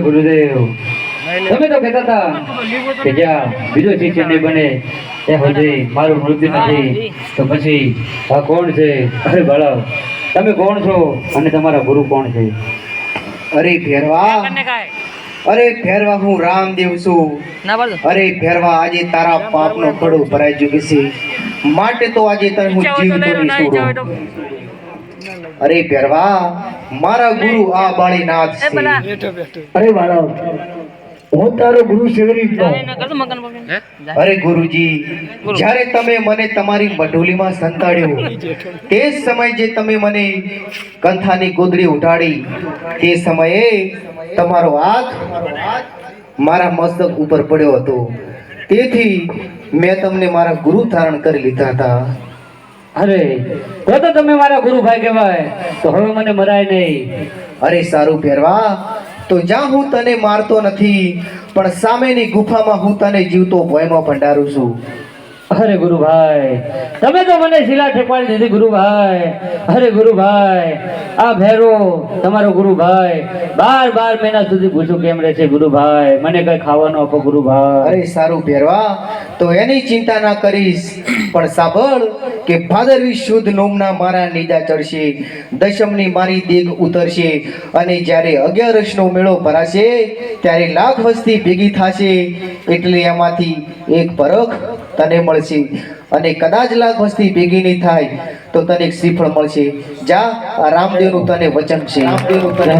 ગુરુદેવ તમે તો કહેતા હતા કે જ્યાં બીજો શિષ્ય નહીં બને ત્યાં સુધી મારું મૃત્યુ નથી, તો પછી આ કોણ છે? અરે બાળક, તમે કોણ છો અને તમારા ગુરુ કોણ છે? અરે ભેરવા, અરે ભેરવા, હું રામદેવ છું. અરે ભેરવા, આજે તારા પાપનો ખડો ભરાઈ ચૂક્યો છે, માટે તો આજે તને હું જીવતો નહીં છોડું. અરે ભેરવા, મારા ગુરુ આ બાળીનાથ છે. અરે બાળક, હું તારો ગુરુ શેરી છું. અરે ગુરુજી, જ્યારે તમે મને તમારી મઢોલીમાં સંતાડ્યો તે સમય જે તમે મને કંથાની ગોદડી ઉઠાડી તે સમયે તમારો હાથ મારા મસ્તક ઉપર પડ્યો હતો, તેથી મેં તમને મારા ગુરુ ધારણ કરી લીધા હતા. અરે તો તમે મારા ગુરુભાઈ કહેવાય, તો હવે મને મરાય નહીં. અરે સારું ભેરવા, તો જ્યાં હું તને મારતો નથી પણ સામેની ગુફામાં હું તને જીવતો ભોયમાં ભંડારું છું. અરે ગુરુભાઈ, તમે તો મને શિલા ઠેપાડી દીધી ગુરુભાઈ. અરે ગુરુભાઈ, આ ભેરો તમારો ગુરુભાઈ 12 મહિના સુધી ભૂખ્યો કેમ રહે છે ગુરુભાઈ? મને કઈ ખાવાનું આપો ગુરુભાઈ. અરે સારું ભેરવા, તો એની ચિંતા ના કરીશ, પણ સાંભળ કે ભાદરવી શુદ્ધ નોમના મારા નીજા ચડશે, દશમની મારી દેગ ઉતરશે, અને જ્યારે 11નો મેળો ભરાશે ત્યારે લાખ વસ્તી ભેગી થશે, એટલે એમાંથી એક પરખ તને મળશે, અને કદાચ લાખ વસ્તી ભેગી નહીં થાય તો તને એક શ્રીફળ મળશે. જા, આ રામદેવનું તને વચન છે. રામદેવનું તને